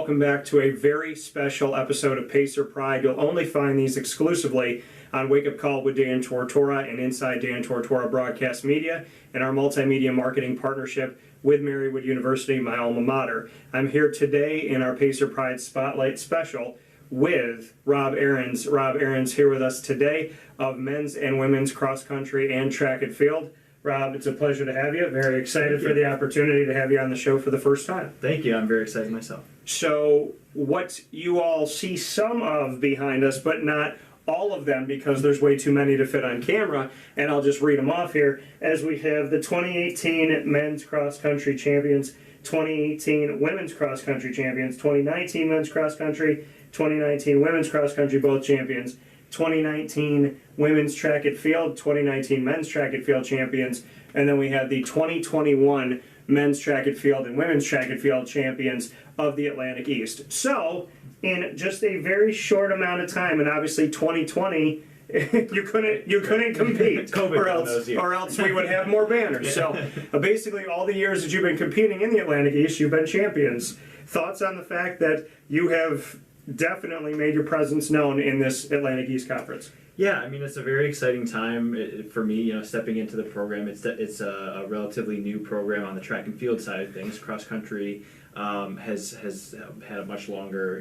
welcome back to a very special episode of Pacer Pride. You'll only find these exclusively on Wake Up Call with Dan Tortora and inside Dan Tortora Broadcast Media and our multimedia marketing partnership with Marywood University, my alma mater. I'm here today in our Pacer Pride Spotlight Special with Rob Ahrens. Rob Ahrens here with us today of men's and women's cross country and track and field. Rob, it's a pleasure to have you. Very excited for the opportunity to have you on the show for the first time. Thank you. I'm very excited myself. So what you all see some of behind us, but not all of them because there's way too many to fit on camera, and I'll just read them off here, as we have the 2018 men's cross country champions, 2018 women's cross country champions, 2019 men's cross country, 2019 women's cross country, both champions, 2019 women's track and field, 2019 men's track and field champions, and then we have the 2021 men's track and field and women's track and field champions of the Atlantic East. So, in just a very short amount of time, and obviously 2020, you couldn't compete, or else we would have more banners. So, basically, all the years that you've been competing in the Atlantic East, you've been champions. Thoughts on the fact that you have definitely made your presence known in this Atlantic East Conference? Yeah, I mean, it's a very exciting time for me, stepping into the program. It's a relatively new program on the track and field side of things. Cross country has had a much longer,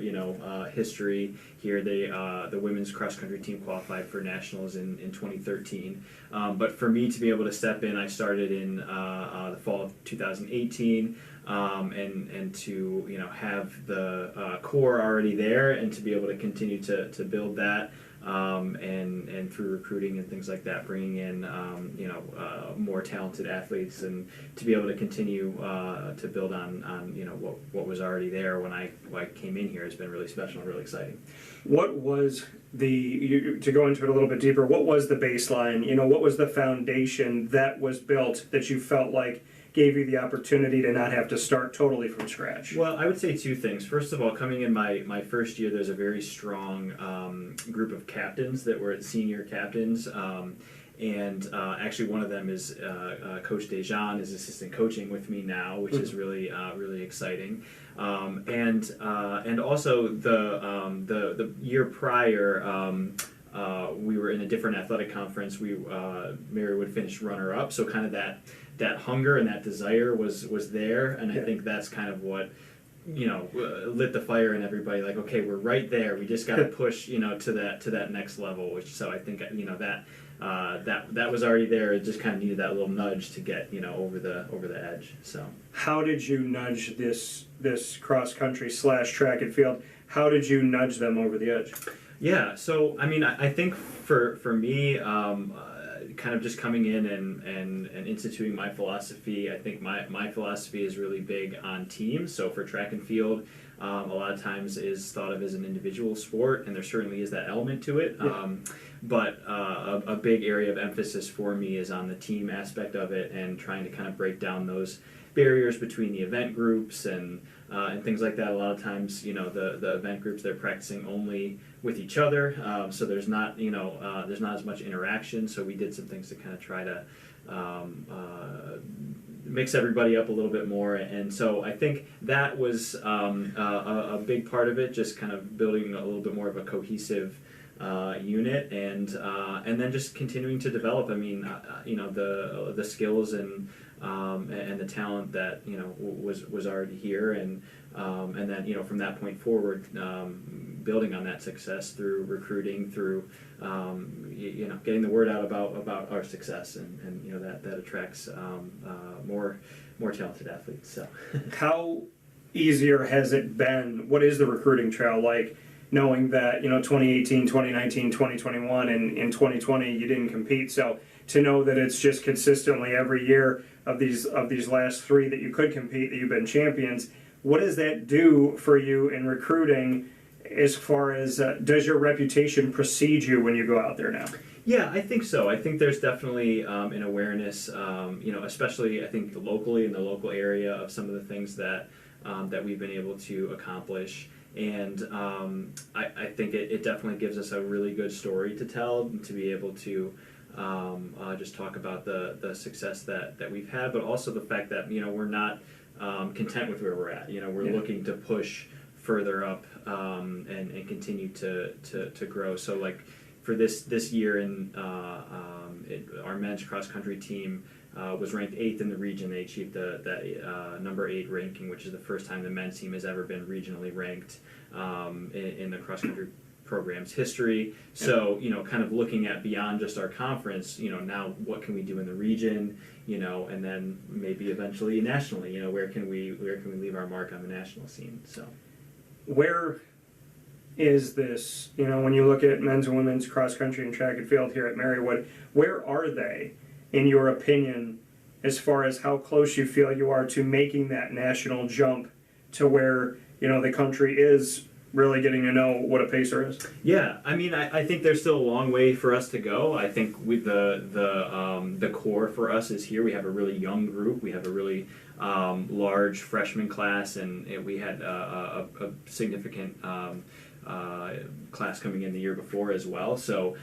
history here. The women's cross country team qualified for nationals in 2013. But for me to be able to step in, I started in the fall of 2018. And to have the core already there, and to be able to continue to build that, and through recruiting and things like that, bringing in more talented athletes, and to be able to continue to build on what was already there when I came in here has been really special and really exciting. What was to go into it a little bit deeper, what was the baseline? What was the foundation that was built that you felt like gave you the opportunity to not have to start totally from scratch? Well, I would say two things. First of all, coming in my first year, there's a very strong group of captains that were senior captains. And actually one of them is Coach Dejan is assistant coaching with me now, which is really exciting. And also the year prior, we were in a different athletic conference. Marywood finished runner-up, so kind of that hunger and that desire was there, and I think that's kind of what lit the fire in everybody. Like, okay, we're right there. We just got to push to that next level. So I think that was already there. It just kind of needed that little nudge to get over the edge. So how did you nudge this cross country / track and field? How did you nudge them over the edge? Yeah, so I mean, I think for me, kind of just coming in and instituting my philosophy. I think my philosophy is really big on teams. So for track and field, a lot of times is thought of as an individual sport, and there certainly is that element to it. Yeah. But a big area of emphasis for me is on the team aspect of it, and trying to kind of break down those barriers between the event groups and things like that. A lot of times, the event groups, they're practicing only with each other, so there's not as much interaction. So we did some things to kind of try to mix everybody up a little bit more, and so I think that was a big part of it, just kind of building a little bit more of a cohesive unit, and then just continuing to develop. I mean, the skills and the talent that was already here, and then from that point forward, building on that success through recruiting, through getting the word out about our success, and that attracts more talented athletes. So how easier has it been? What is the recruiting trail like, knowing that 2018, 2019, 2021, and in 2020 you didn't compete? So to know that it's just consistently every year of these last three that you could compete, that you've been champions, what does that do for you in recruiting, as far as does your reputation precede you when you go out there now? Yeah, I think so. I think there's definitely an awareness, especially I think locally in the local area, of some of the things that we've been able to accomplish. And I think it definitely gives us a really good story to tell, to be able to just talk about the success that we've had, but also the fact that we're not content with where we're at. We're looking to push further up and continue to grow. So like for this year our men's cross country team was ranked 8th in the region. They achieved that number 8 ranking, which is the first time the men's team has ever been regionally ranked in the cross country program's history. So, kind of looking at beyond just our conference, now what can we do in the region, and then maybe eventually nationally, where can we leave our mark on the national scene? So, where is this, when you look at men's and women's cross country and track and field here at Marywood, where are they, in your opinion, as far as how close you feel you are to making that national jump to where, the country is really getting to know what a Pacer is? Yeah, I mean, I think there's still a long way for us to go. I think the core for us is here. We have a really young group. We have a really large freshman class, and we had a significant class coming in the year before as well. So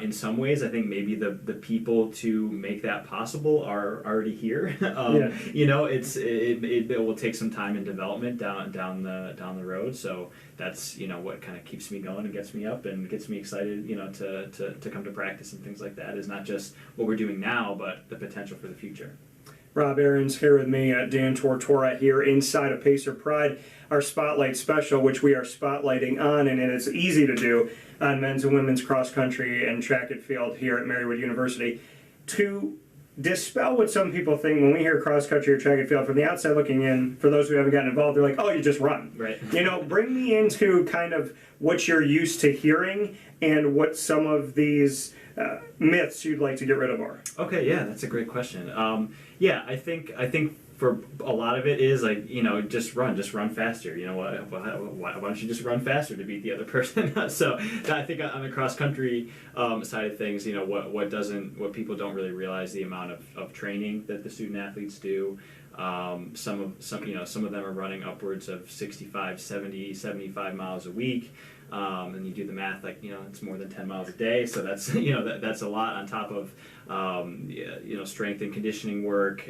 in some ways, I think maybe the people to make that possible are already here. It will take some time and development down the road. So that's what kind of keeps me going and gets me up and gets me excited. To come to practice and things like that is not just what we're doing now, but the potential for the future. Rob Ahrens here with me, Dan Tortora here inside of Pacer Pride, our Spotlight Special, which we are spotlighting on, and it's easy to do on men's and women's cross country and track and field here at Marywood University. To dispel what some people think when we hear cross country or track and field, from the outside looking in, for those who haven't gotten involved, they're like, oh, you just run. Right. Bring me into kind of what you're used to hearing and what some of these myths you'd like to get rid of are. Okay, yeah, that's a great question. I think for a lot of it is like, just run faster. Why don't you just run faster to beat the other person? So I think on the cross country side of things, what people don't really realize, the amount of training that the student athletes do. Some of them are running upwards of 65, 70, 75 miles a week. And you do the math, it's more than 10 miles a day. So that's, that's a lot on top of, strength and conditioning work,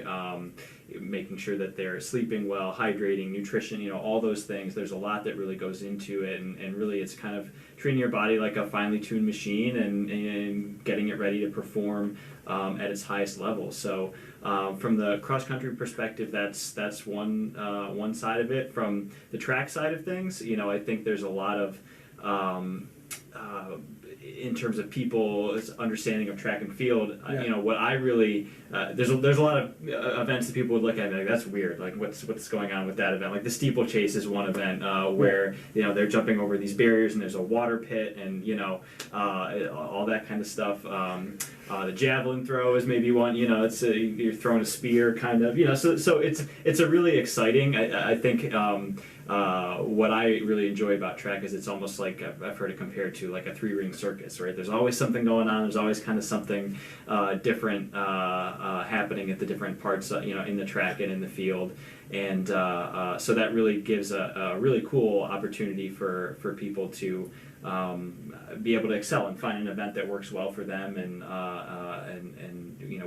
making sure that they're sleeping well, hydrating, nutrition, all those things. There's a lot that really goes into it. And really it's kind of treating your body like a finely tuned machine and getting it ready to perform at its highest level. So from the cross country perspective, that's one side of it. From the track side of things, I think there's a lot of in terms of people's understanding of track and field, what I really there's a lot of events that people would look at and be like, that's weird. Like what's going on with that event? Like the steeplechase is one event where they're jumping over these barriers and there's a water pit and all that kind of stuff. The javelin throw is maybe one. It's you're throwing a spear kind of. So it's a really exciting. I think. What I really enjoy about track is it's almost like I've heard it compared to like a 3-ring circus, right? There's always something going on. There's always kind of something different happening at the different parts, in the track and in the field, and so that really gives a really cool opportunity for people to be able to excel and find an event that works well for them, and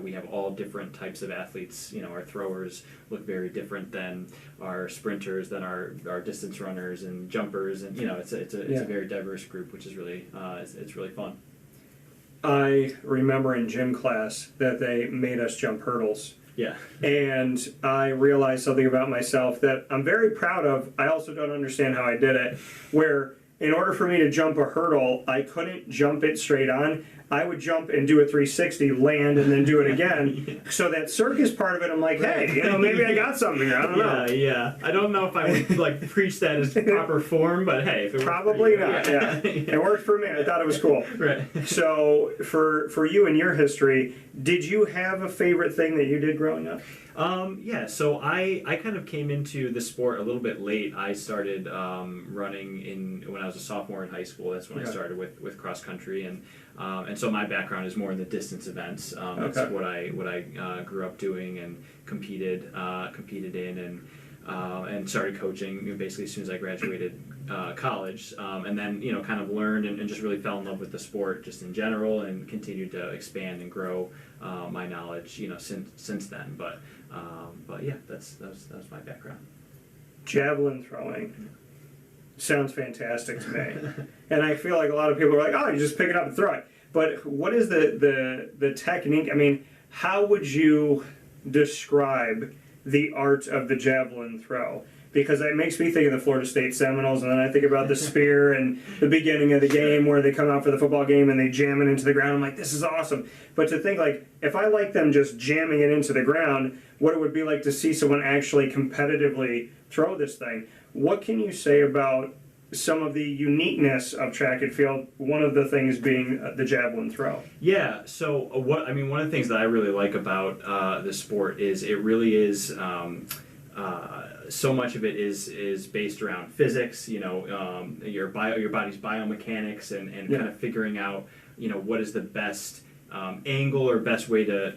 we have all different types of athletes. Our throwers look very different than our sprinters, than our distance runners and jumpers, and it's a very diverse group, which is really it's really fun. I remember in gym class that they made us jump hurdles. Yeah. And I realized something about myself that I'm very proud of. I also don't understand how I did it, where in order for me to jump a hurdle, I couldn't jump it straight on. I would jump and do a 360, land, and then do it again. So that circus part of it, I'm like, hey, maybe I got something here. I don't know. Yeah. I don't know if I would preach that as proper form, but hey, if it probably not. Yeah. It worked for me. I thought it was cool. Right. So for you and your history, did you have a favorite thing that you did growing up? So I kind of came into the sport a little bit late. I started running when I was a sophomore in high school. That's when I started with cross country, and so my background is more in the distance events. That's what I grew up doing and competed in, and started coaching basically as soon as I graduated college, and then kind of learned and just really fell in love with the sport just in general, and continued to expand and grow my knowledge since then. But yeah, that was my background. Javelin throwing. sounds fantastic to me. And I feel like a lot of people are like, oh, you just pick it up and throw it. But what is the technique? I mean, how would you describe the art of the javelin throw? Because it makes me think of the Florida State Seminoles, and then I think about the spear and the beginning of the game where they come out for the football game and they jam it into the ground. I'm like, this is awesome. But to think, like, if I like them just jamming it into the ground, what it would be like to see someone actually competitively throw this thing. What can you say about some of the uniqueness of track and field, one of the things being the javelin throw? Yeah, so one of the things that I really like about the sport is it really is so much of it is based around physics, your body's biomechanics and kind of figuring out, what is the best angle or best way to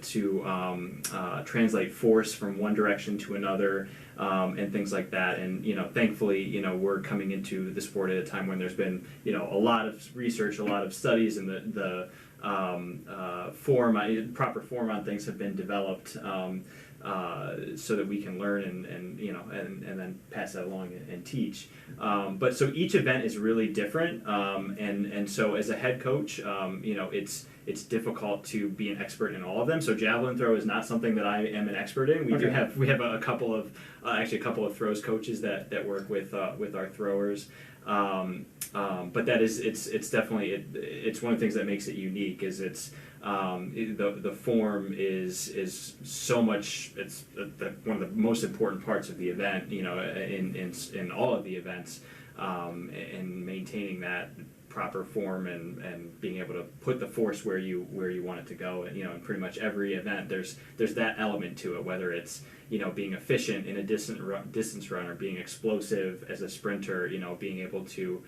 translate force from one direction to another, and things like that. And thankfully, we're coming into the sport at a time when there's been a lot of research, a lot of studies, and the proper form on things have been developed, so that we can learn and then pass that along and teach. But so each event is really different, and so as a head coach, it's difficult to be an expert in all of them. So javelin throw is not something that I am an expert in. We have a couple of throws coaches that work with our throwers. But that is it's definitely it's one of the things that makes it unique. Is it's the form is so much. It's one of the most important parts of the event. In all of the events, and maintaining that proper form and being able to put the force where you want it to go. And in pretty much every event, there's that element to it. Whether it's being efficient in a distance run or being explosive as a sprinter, being able to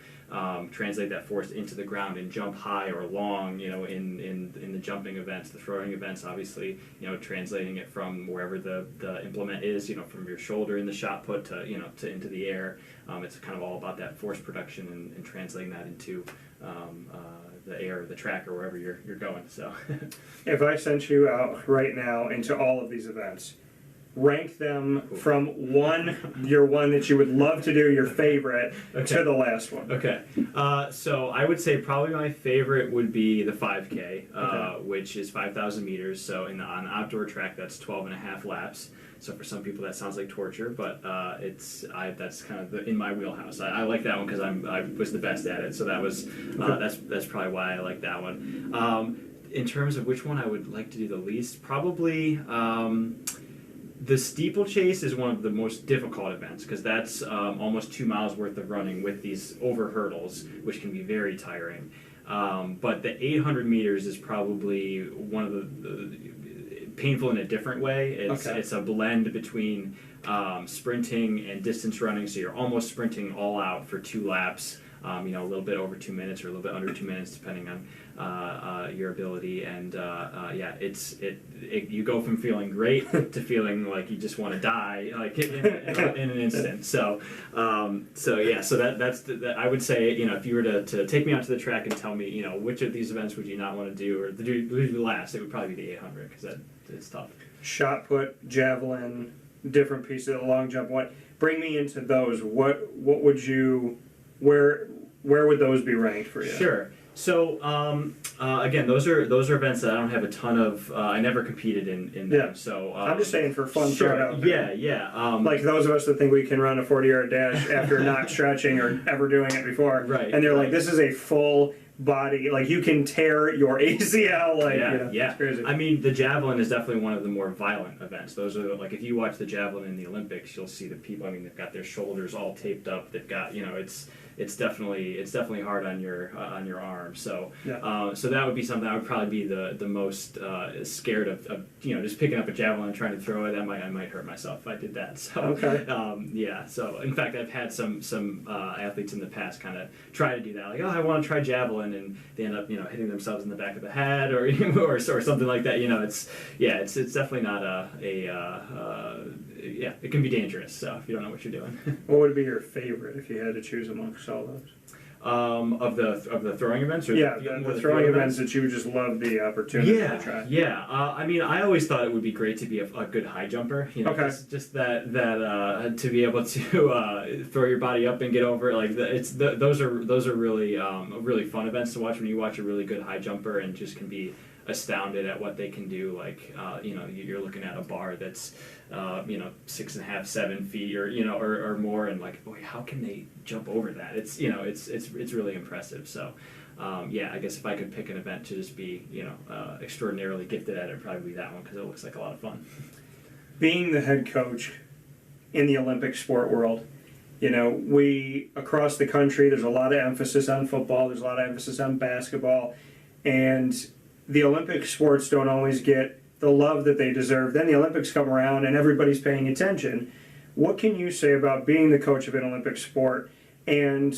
translate that force into the ground and jump high or long, in the jumping events, the throwing events, obviously, translating it from wherever the implement is, from your shoulder in the shot put to into the air. It's kind of all about that force production and translating that into the air, the track, or wherever you're going. So, if I sent you out right now into all of these events, rank them from your one that you would love to do, your favorite, to the last one. Okay. So I would say probably my favorite would be the 5K, which is 5,000 meters. So on an outdoor track, that's 12 and a half laps. So for some people that sounds like torture, but that's kind of in my wheelhouse. I like that one because I was the best at it. So that was that's probably why I like that one. In terms of which one I would like to do the least, probably. The steeplechase is one of the most difficult events because that's almost 2 miles worth of running with these over hurdles, which can be very tiring. But the 800 meters is probably one of the painful in a different way. It's a blend between sprinting and distance running, so you're almost sprinting all out for 2 laps. A little bit over 2 minutes or a little bit under 2 minutes, depending on your ability. And you go from feeling great to feeling like you just want to die, like in an instant. So that's I would say, if you were to take me out to the track and tell me, which of these events would you not want to do or do last, it would probably be the 800 because it's tough. Shot put, javelin, different pieces of the long jump. Bring me into those. What would you? Where would those be ranked for you? Sure. So again, those are events that I don't have a ton of. I never competed in them. Yeah. So I'm just saying for fun. Sure. Out there. Yeah. Like those of us that think we can run a 40-yard dash after not stretching or ever doing it before, right? And they're like, this is a full body, like you can tear your ACL, yeah. It's crazy. I mean, the javelin is definitely one of the more violent events. Those are like, if you watch the javelin in the Olympics, you'll see the people. I mean, they've got their shoulders all taped up. They've got, it's definitely hard on your arm. So so that would be something I would probably be the most scared of just picking up a javelin and trying to throw it. I might hurt myself if I did that. So So in fact, I've had some athletes in the past kind of try to do that, like, I want to try javelin, and they end up hitting themselves in the back of the head or or something like that. It's definitely not it can be dangerous. So if you don't know what you're doing. What would be your favorite if you had to choose amongst all those? Of the throwing events, or Yeah, the throwing field events that you just love the opportunity to try. Yeah. I mean, I always thought it would be great to be a good high jumper. You know, Okay. just that to be able to throw your body up and get over it. Like those are really really fun events to watch when you watch a really good high jumper and just can be astounded at what they can do. Like you know, you're looking at a bar that's 6.5, 7 feet, or more, and like, boy, how can they jump over that? It's it's really impressive. So I guess if I could pick an event to just be extraordinarily gifted at, it'd probably be that one because it looks like a lot of fun. Being the head coach in the Olympic sport world, we across the country, there's a lot of emphasis on football, there's a lot of emphasis on basketball, and the Olympic sports don't always get the love that they deserve. Then the Olympics come around and everybody's paying attention. What can you say about being the coach of an Olympic sport and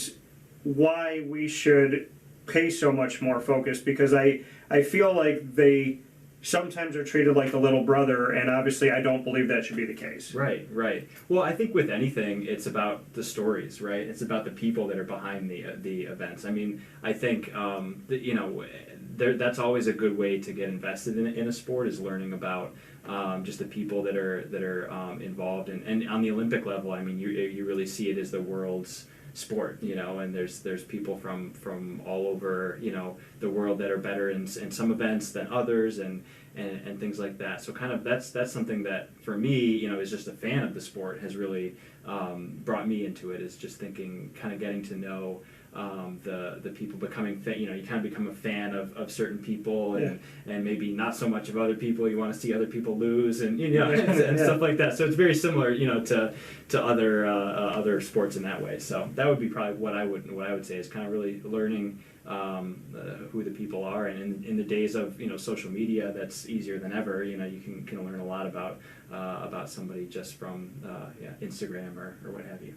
why we should pay so much more focus? Because I feel like they sometimes are treated like the little brother, and obviously I don't believe that should be the case. Right. Well, I think with anything, it's about the stories, right? It's about the people that are behind the events. I mean, I think that's always a good way to get invested in a sport, is learning about just the people that are involved, and on the Olympic level, I mean, you really see it as the world's sport, and there's people from all over the world that are better in some events than others, and things like that. So kind of that's something that for me, as just a fan of the sport, has really brought me into it, is just thinking, kind of getting to know the people, becoming you kind of become a fan of certain people, and maybe not so much of other people. You want to see other people lose, and and stuff like that. So it's very similar to other sports in that way. So that would be probably what I would say, is kind of really learning who the people are, and in the days of social media, that's easier than ever. You can learn a lot about somebody just from Instagram or what have you.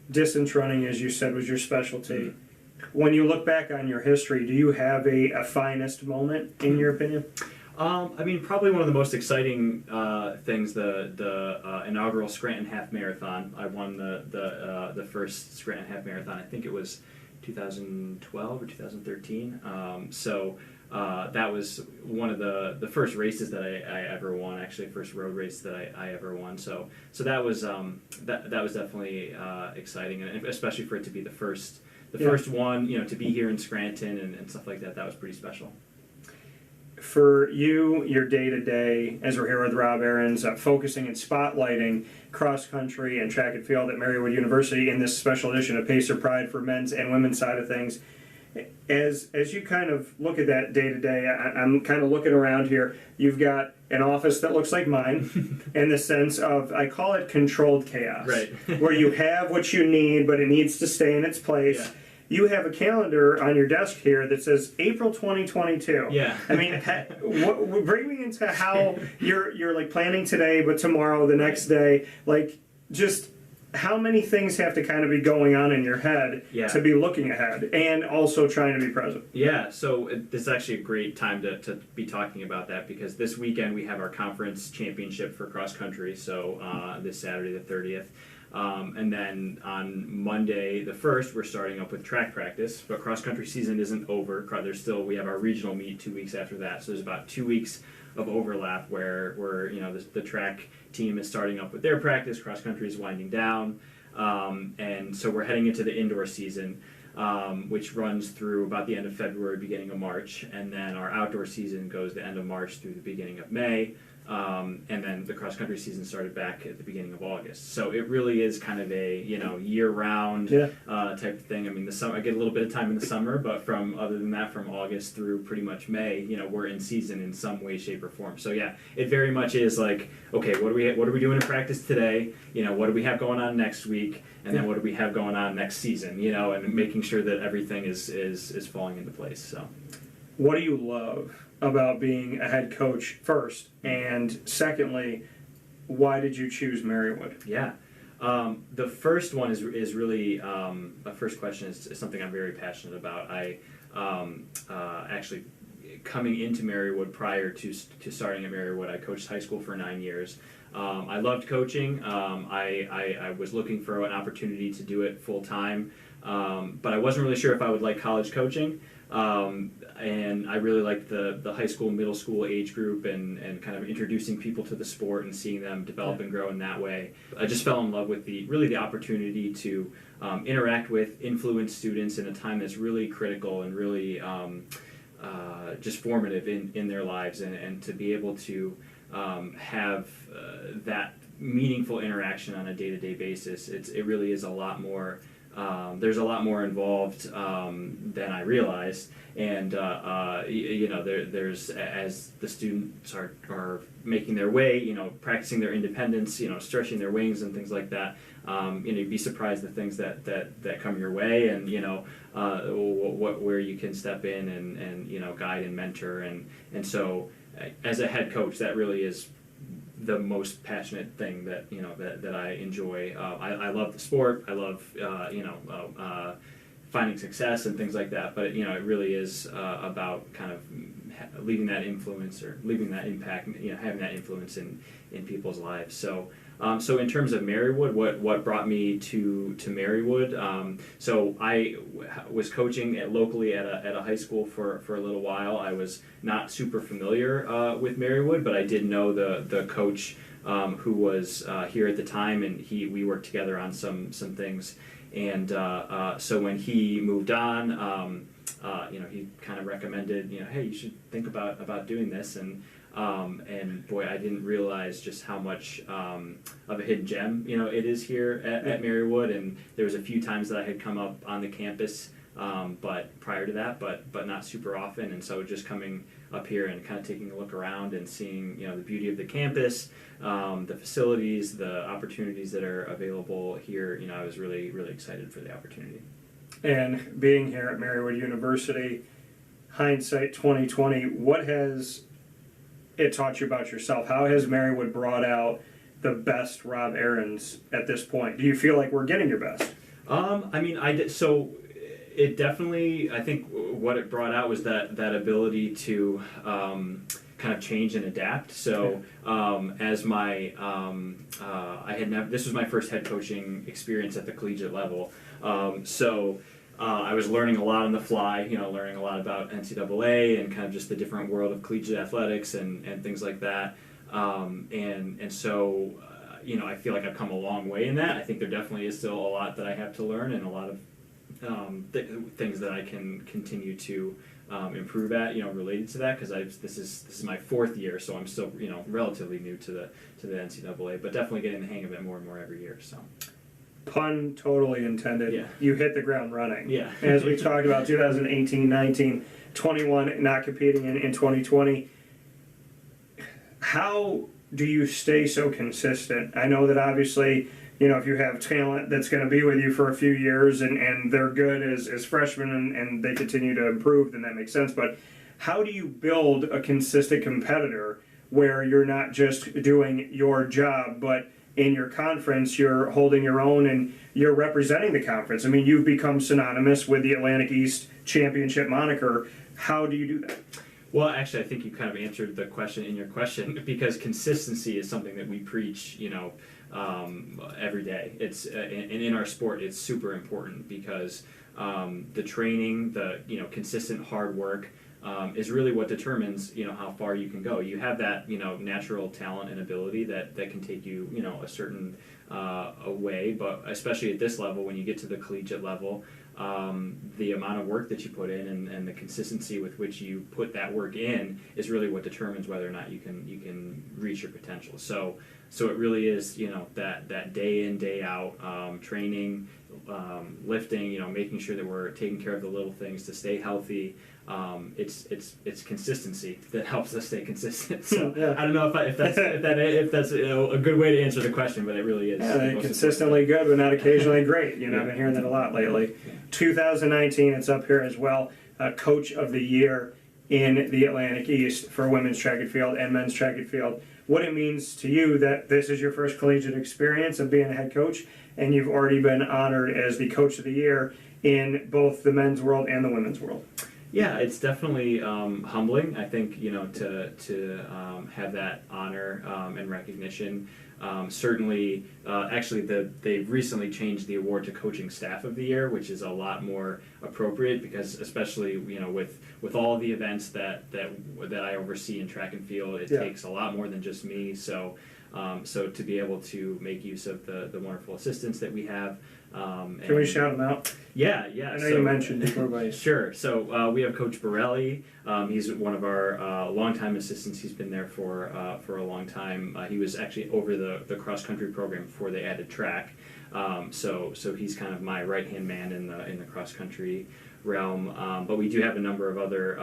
Distance running, as you said, was your specialty. Mm-hmm. When you look back on your history, do you have a finest moment in your opinion? I mean, probably one of the most exciting things, the inaugural Scranton Half Marathon. I won the first Scranton Half Marathon. I think it was 2012 or 2013. That was one of the first races that I ever won. Actually, first road race that I ever won. So that was that was definitely exciting, and especially for it to be the first one, to be here in Scranton and stuff like that. That was pretty special. For you, your day-to-day, as we're here with Rob Ahrens, focusing and spotlighting cross-country and track and field at Marywood University in this special edition of Pacer Pride for men's and women's side of things. As you kind of look at that day-to-day, I'm kind of looking around here. You've got an office that looks like mine in the sense of, I call it controlled chaos. Right. Where you have what you need, but it needs to stay in its place. Yeah. You have a calendar on your desk here that says April 2022. Yeah. I mean, bring me into how you're like planning today, but tomorrow, the next day, like just how many things have to kind of be going on in your head to be looking ahead and also trying to be present? Yeah, so this is actually a great time to be talking about that, because this weekend we have our conference championship for cross country, so this Saturday the 30th. And then on Monday the 1st, we're starting up with track practice, but cross country season isn't over. We have our regional meet 2 weeks after that, so there's about 2 weeks of overlap where the track team is starting up with their practice, cross country is winding down, and so we're heading into the indoor season, which runs through about the end of February, beginning of March, and then our outdoor season goes the end of March through the beginning of May. And then the cross country season started back at the beginning of August. So it really is kind of a year-round type of thing. I mean, the summer, I get a little bit of time in the summer, but other than that, from August through pretty much May, we're in season in some way, shape, or form. So yeah, it very much is like, okay, what are we doing in practice today? What do we have going on next week? And then what do we have going on next season? And making sure that everything is falling into place. So, what do you love about being a head coach first, and secondly, why did you choose Marywood? Yeah, the first one is really the first question is something I'm very passionate about. I actually, coming into Marywood, prior to starting at Marywood, I coached high school for 9 years. I loved coaching. I was looking for an opportunity to do it full time. but I wasn't really sure if I would like college coaching. And I really liked the high school, middle school age group and kind of introducing people to the sport and seeing them develop and grow in that way. I just fell in love with the opportunity to interact with, influence students in a time that's really critical and really just formative in their lives, and to be able to have that meaningful interaction on a day-to-day basis. It really is a lot more. There's a lot more involved than I realized, and there's as the students are making their way, practicing their independence, stretching their wings and things like that. You'd be surprised the things that come your way, and where you can step in and guide and mentor, and so as a head coach, that really is the most passionate thing that I enjoy. I love the sport. I love finding success and things like that. But it really is about kind of leaving that influence or leaving that impact. Having that influence in people's lives. So in terms of Marywood, what brought me to Marywood? So I was coaching locally at a high school for a little while. I was not super familiar with Marywood, but I did know the coach who was here at the time, and we worked together on some things. And so when he moved on, he kind of recommended, hey, you should think about doing this. And boy, I didn't realize just how much of a hidden gem it is here at Marywood. And there was a few times that I had come up on the campus, but prior to that, but not super often. And so just coming up here and kind of taking a look around and seeing the beauty of the campus, the facilities, the opportunities that are available here. I was really, really excited for the opportunity. And being here at Marywood University, hindsight 2020, what has it taught you about yourself? How has Marywood brought out the best Rob Ahrens at this point? Do you feel like we're getting your best? I did. So it definitely, I think what it brought out was that ability to kind of change and adapt. So as my, I had never, this was my first head coaching experience at the collegiate level. I was learning a lot on the fly, learning a lot about NCAA and kind of just the different world of collegiate athletics and things like that. So I feel like I've come a long way in that. I think there definitely is still a lot that I have to learn and a lot of things that I can continue to improve at, related to that, because this is my fourth year, so I'm still relatively new to the NCAA, but definitely getting the hang of it more and more every year. So. Pun totally intended. Yeah. You hit the ground running. Yeah. As we talked about 2018, 19, 21, not competing in 2020. How do you stay so consistent? I know that obviously, if you have talent that's going to be with you for a few years and they're good as freshmen and they continue to improve, then that makes sense. But how do you build a consistent competitor where you're not just doing your job, but in your conference, you're holding your own and you're representing the conference? I mean, you've become synonymous with the Atlantic East Championship moniker. How do you do that? Well, actually, I think you kind of answered the question in your question, because consistency is something that we preach, every day. It's and in our sport, it's super important because the training, the consistent hard work is really what determines how far you can go. You have that natural talent and ability that can take you a certain way, but especially at this level, when you get to the collegiate level, the amount of work that you put in and the consistency with which you put that work in is really what determines whether or not you can reach your potential. So it really is that day in, day out training, lifting, making sure that we're taking care of the little things to stay healthy. It's consistency that helps us stay consistent. So yeah. I don't know if that's a good way to answer the question, but it really is. Yeah, consistently good, but not occasionally great. I've been hearing that a lot lately. Yeah. 2019, it's up here as well. Coach of the Year in the Atlantic East for women's track and field and men's track and field. What it means to you that this is your first collegiate experience of being a head coach, and you've already been honored as the Coach of the Year in both the men's world and the women's world. Yeah, it's definitely humbling. I think to have that honor and recognition Certainly, actually, they've recently changed the award to Coaching Staff of the Year, which is a lot more appropriate because, especially with all the events that I oversee in track and field, it takes a lot more than just me. So to be able to make use of the wonderful assistants that we have. Can we shout them out? Yeah. I know you mentioned before, Sure. So we have Coach Borelli. He's one of our longtime assistants. He's been there for a long time. He was actually over the cross country program before they added track. So he's kind of my right hand man in the cross country realm. But we do have a number of other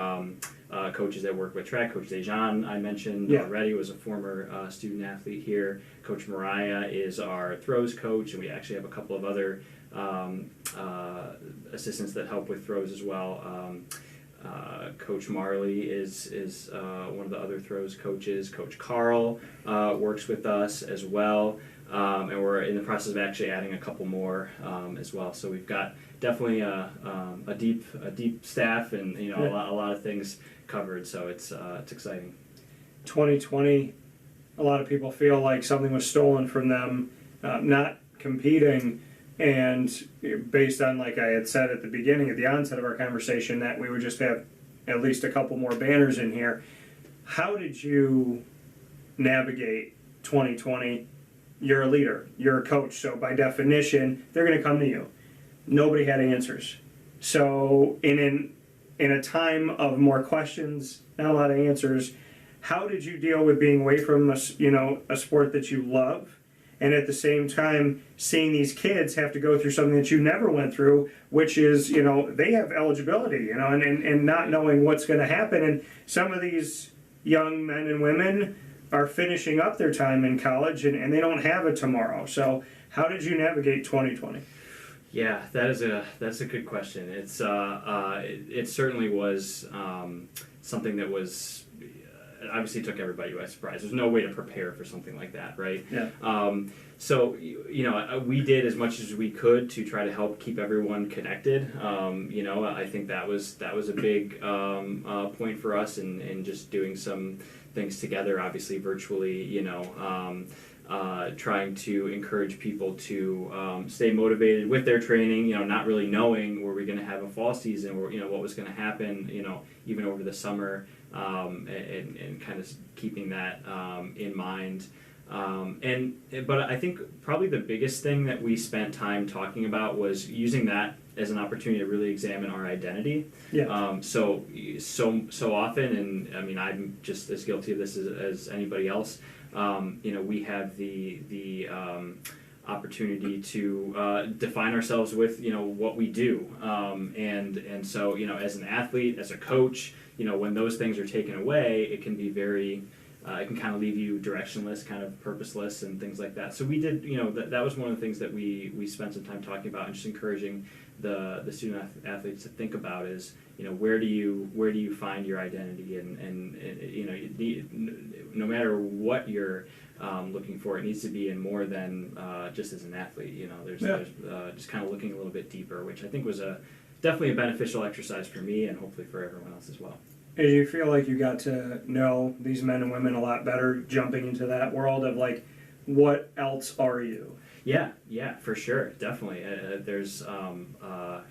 coaches that work with track. Coach Dejan, I mentioned already, was a former student athlete here. Coach Mariah is our throws coach, and we actually have a couple of other assistants that help with throws as well. Coach Marley is one of the other throws coaches. Coach Carl works with us as well, and we're in the process of actually adding a couple more as well. So we've got definitely a deep staff, and a lot of things covered. So it's exciting. 2020, a lot of people feel like something was stolen from them, not competing. And based on, like I had said at the beginning, at the onset of our conversation, that we would just have at least a couple more banners in here. How did you navigate 2020? You're a leader, you're a coach, so by definition, they're going to come to you. Nobody had answers. So in a time of more questions, not a lot of answers, how did you deal with being away from a sport that you love? And at the same time, seeing these kids have to go through something that you never went through, which is, they have eligibility, and not knowing what's going to happen. And some of these young men and women are finishing up their time in college, and they don't have a tomorrow. So how did you navigate 2020? Yeah, that's a good question. It's it certainly was something that was obviously took everybody by surprise. There's no way to prepare for something like that, right? Yeah. So we did as much as we could to try to help keep everyone connected. I think that was a big point for us, in just doing some things together, obviously virtually. Trying to encourage people to stay motivated with their training. Not really knowing were we going to have a fall season, or what was going to happen. Even over the summer. And kind of keeping that in mind. But I think probably the biggest thing that we spent time talking about was using that as an opportunity to really examine our identity. Yeah. So often, and I mean, I'm just as guilty of this as anybody else. We have the opportunity to define ourselves with what we do, and so as an athlete, as a coach, when those things are taken away, it can be very it can kind of leave you directionless, kind of purposeless, and things like that. So we did, that was one of the things that we spent some time talking about, and just encouraging the student athletes to think about is, where do you find your identity, and no matter what you're looking for, it needs to be in more than just as an athlete. There's just kind of looking a little bit deeper, which I think was definitely a beneficial exercise for me, and hopefully for everyone else as well. And you feel like you got to know these men and women a lot better, jumping into that world of like, what else are you? Yeah, for sure, definitely. There's,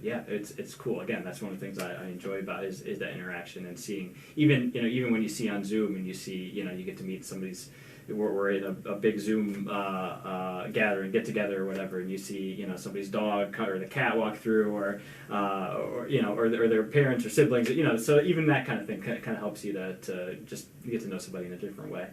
it's cool. Again, that's one of the things I enjoy about is that interaction, and seeing even when you see on Zoom and you see you get to meet somebody's. We're in a big Zoom gathering, get together or whatever, and you see somebody's dog or the cat walk through, or their parents or siblings, so even that kind of thing kind of helps you to just get to know somebody in a different way.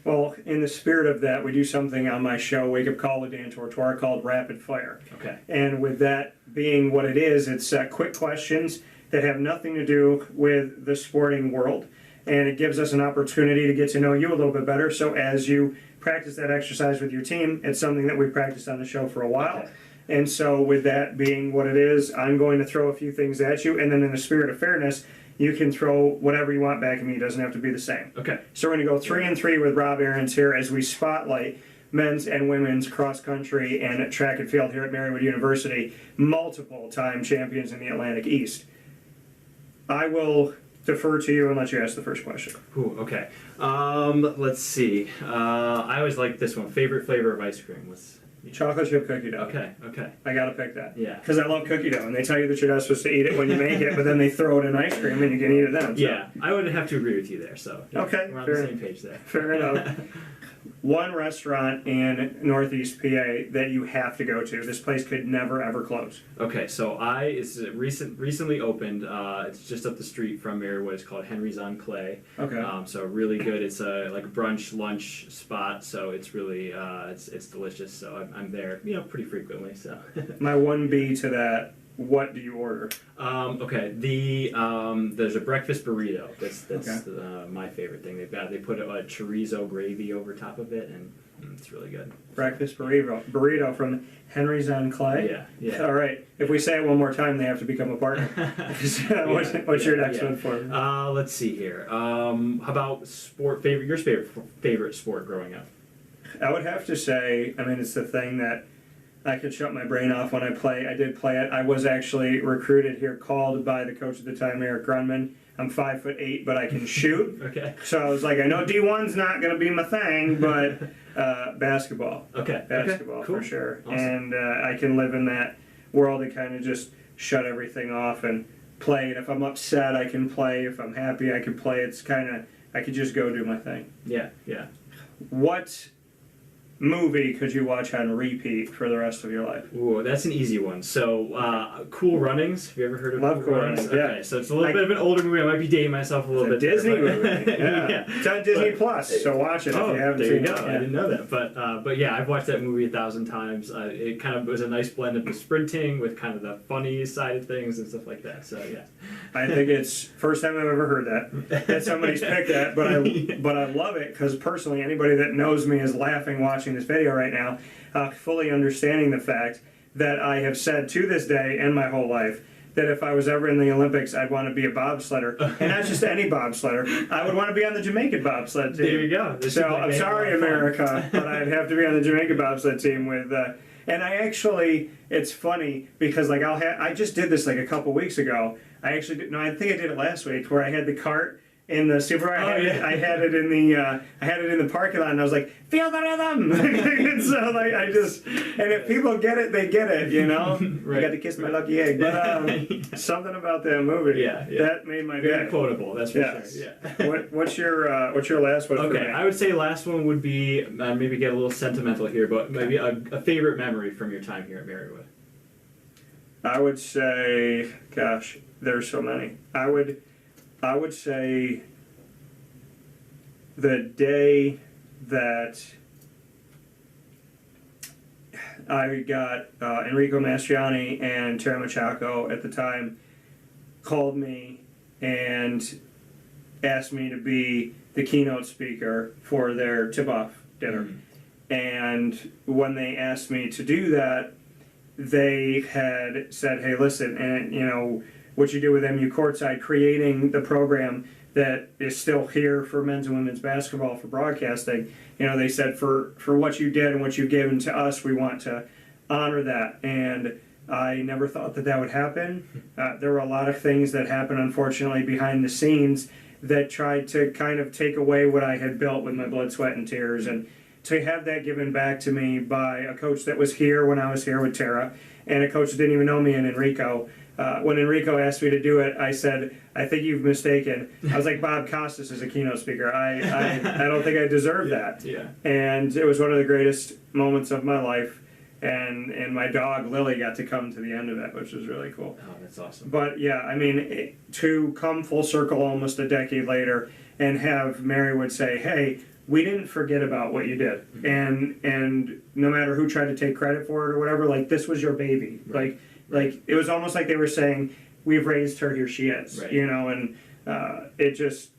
Well, in the spirit of that, we do something on my show, Wake Up Call with Dan Tortora, called Rapid Fire. Okay. And with that being what it is, it's quick questions that have nothing to do with the sporting world. And it gives us an opportunity to get to know you a little bit better. So as you practice that exercise with your team, it's something that we practiced on the show for a while. Okay. And so with that being what it is, I'm going to throw a few things at you. And then in the spirit of fairness, you can throw whatever you want back at me. It doesn't have to be the same. Okay. So we're going to go 3 and 3 with Rob Ahrens here as we spotlight men's and women's cross country and track and field here at Marywood University, multiple time champions in the Atlantic East. I will defer to you and let you ask the first question. Ooh, okay. Let's see. I always like this one. Favorite flavor of ice cream? Chocolate chip cookie dough. Okay. I gotta pick that. Yeah. Because I love cookie dough, and they tell you that you're not supposed to eat it when you make it, but then they throw it in ice cream and you can eat it then. So. Yeah, I would have to agree with you there. So yeah, Okay, we're on fair. the same page there. Fair enough. One restaurant in Northeast PA that you have to go to. This place could never ever close. Okay, so it's recently opened. It's just up the street from Marywood. It's called Henry's on Clay. Okay. So really good. It's a like brunch lunch spot. So it's really it's delicious. So I'm there pretty frequently. So My 1B to that. What do you order? Okay, there's a breakfast burrito. That's Okay. My favorite thing. They put a chorizo gravy over top of it, and it's really good. Breakfast burrito from Henry's on Clay. Yeah. All right. If we say it one more time, they have to become a partner. What's your next one for me? Let's see here. How about sport? Your favorite sport growing up? I would have to say, it's the thing that I could shut my brain off when I play. I did play it. I was actually recruited here, called by the coach at the time, Eric Grunman. I'm 5'8", but I can shoot. Okay. So I was like, I know D1's not going to be my thing, but basketball. Okay. Basketball Cool. for sure. Awesome. And I can live in that world and kind of just shut everything off and play. And if I'm upset, I can play. If I'm happy, I can play. It's kind of, I could just go do my thing. Yeah. What movie could you watch on repeat for the rest of your life? Ooh, that's an easy one. So, Cool Runnings. Have you ever heard of Love Cool Runnings? Yeah. Okay, so it's a little bit of an older movie. I might be dating myself a little bit. Disney there, movie. Yeah. It's on Disney Plus, so watch it if you haven't there seen you go. it. I didn't know that, but yeah, I've watched that movie 1,000 times. It kind of was a nice blend of the sprinting with kind of the funny side of things and stuff like that. So yeah, I think it's first time I've ever heard that somebody's picked that, but I love it because personally, anybody that knows me is laughing watching this video right now, fully understanding the fact that I have said to this day and my whole life that if I was ever in the Olympics, I'd want to be a bobsledder, and not just any bobsledder. I would want to be on the Jamaican bobsled team. there you go. So I'm sorry, America, but I'd have to be on the Jamaican bobsled team with. And I actually, it's funny because like I just did this like a couple weeks ago. I think I did it last week where I had the cart in the super. I had it in the parking lot, and I was like, feel the rhythm. And so like and if people get it, they get it. Right. I got to kiss my lucky egg. But something about that movie, that made my Very day. quotable. That's for Yes. sure. Yeah. What's your last one? Okay, for me? I would say last one would be maybe get a little sentimental here, but maybe a favorite memory from your time here at Marywood. I would say, gosh, there's so many. I would say the day that I got Enrico Mastriani and Tara Machado at the time called me and asked me to be the keynote speaker for their TipOff Dinner. And when they asked me to do that, they had said, hey, listen, and what you do with MU Courtside, creating the program that is still here for men's and women's basketball for broadcasting. They said for what you did and what you've given to us, we want to honor that. And I never thought that would happen. There were a lot of things that happened, unfortunately, behind the scenes that tried to kind of take away what I had built with my blood, sweat, and tears. And to have that given back to me by a coach that was here when I was here with Tara, and a coach that didn't even know me in Enrico. When Enrico asked me to do it, I said, I think you've mistaken. I was like, Bob Costas is a keynote speaker. I don't think I deserve that. Yeah. And it was one of the greatest moments of my life. And my dog, Lily, got to come to the end of it, which was really cool. Oh, that's awesome. But yeah, to come full circle almost a decade later and have Marywood say, hey, we didn't forget about what you did. And no matter who tried to take credit for it or whatever, like, this was your baby. Right. Like it was almost like they were saying, we've raised her, here she is. Right. And it just,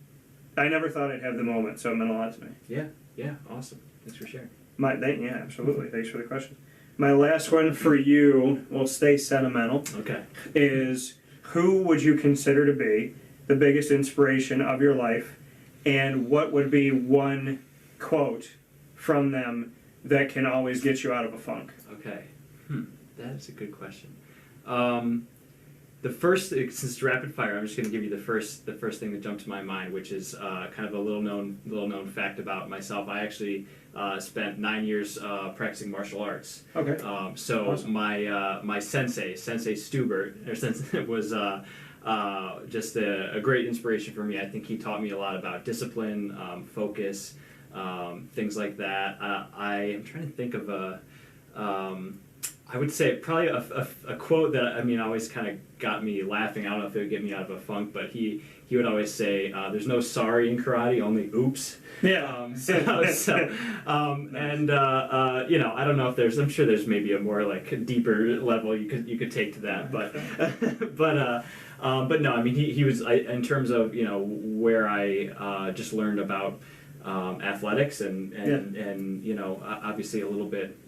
I never thought I'd have the moment, so it meant a lot to me. Yeah, awesome. Thanks for sharing. Yeah, absolutely. Thanks for the question. My last one for you, will stay sentimental, Okay. is who would you consider to be the biggest inspiration of your life, and what would be one quote from them that can always get you out of a funk? Okay. That is a good question. the first, since rapid fire, I'm just going to give you the first thing that jumped to my mind, which is kind of a little known fact about myself. I actually spent 9 years practicing martial arts. Okay. So Awesome. my sensei Stubert, was just a great inspiration for me. I think he taught me a lot about discipline, focus, things like that. I am trying to think of I would say probably a quote that always kind of got me laughing. I don't know if it would get me out of a funk, but he would always say, "There's no sorry in karate, only oops." Yeah. And I don't know if I'm sure there's maybe a more like deeper level you could take to that, but but no, I mean he was in terms of where I just learned about athletics and obviously a little bit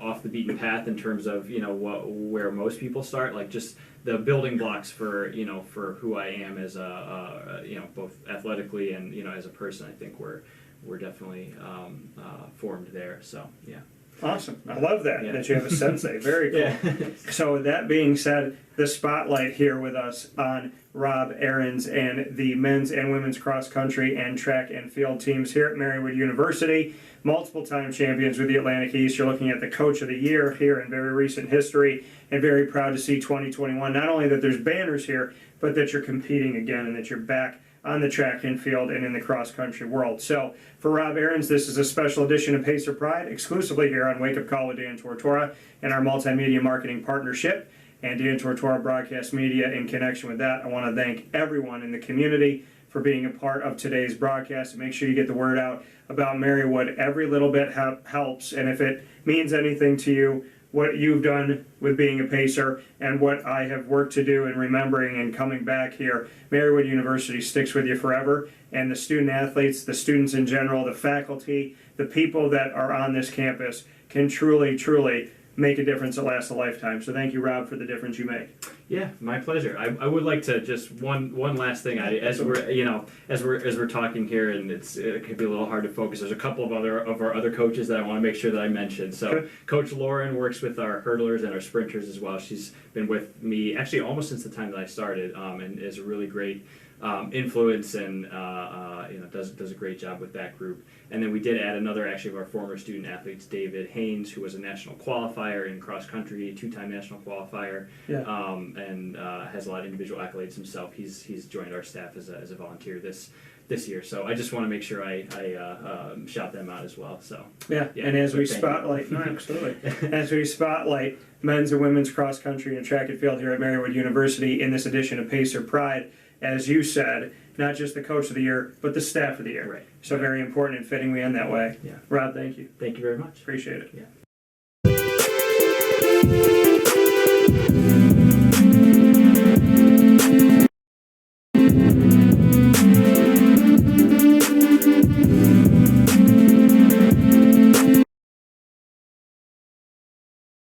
off the beaten path in terms of where most people start, like just the building blocks for who I am as a both athletically and as a person. I think we're definitely formed there. So yeah. Awesome. I love that you have a sensei. Very cool. Yeah. So with that being said, the spotlight here with us on Rob Ahrens and the men's and women's cross country and track and field teams here at Marywood University. Multiple time champions with the Atlantic East. You're looking at the coach of the year here in very recent history, and very proud to see 2021. Not only that there's banners here, but that you're competing again and that you're back on the track and field and in the cross country world. So for Rob Ahrens, this is a special edition of Pacer Pride, exclusively here on Wake Up Call with Dan Tortora and our multimedia marketing partnership and Dan Tortora Broadcast Media. In connection with that, I want to thank everyone in the community for being a part of today's broadcast. And make sure you get the word out about Marywood. Every little bit helps, and if it means anything to you, what you've done with being a Pacer and what I have worked to do in remembering and coming back here, Marywood University sticks with you forever. And the student athletes, the students in general, the faculty, the people that are on this campus can truly, truly make a difference that lasts a lifetime. So thank you, Rob, for the difference you make. Yeah, my pleasure. I would like to just one last thing. As we're talking here, and it could be a little hard to focus. There's a couple of our other coaches that I want to make sure that I mention. So Okay. Coach Lauren works with our hurdlers and our sprinters as well. She's been with me actually almost since the time that I started, and is a really great influence and does a great job with that group. And then we did add another actually of our former student athletes, David Haynes, who was a national qualifier in cross country, 2-time national qualifier, and has a lot of individual accolades himself. He's joined our staff as a volunteer this year. So I just want to make sure I shout them out as well. So and as we spotlight, as we spotlight men's and women's cross country and track and field here at Marywood University in this edition of Pacer Pride, as you said, not just the coach of the year, but the staff of the year. Right. So very important and fitting we end that way. Yeah. Rob, thank you. Thank you very much. Appreciate it. Yeah.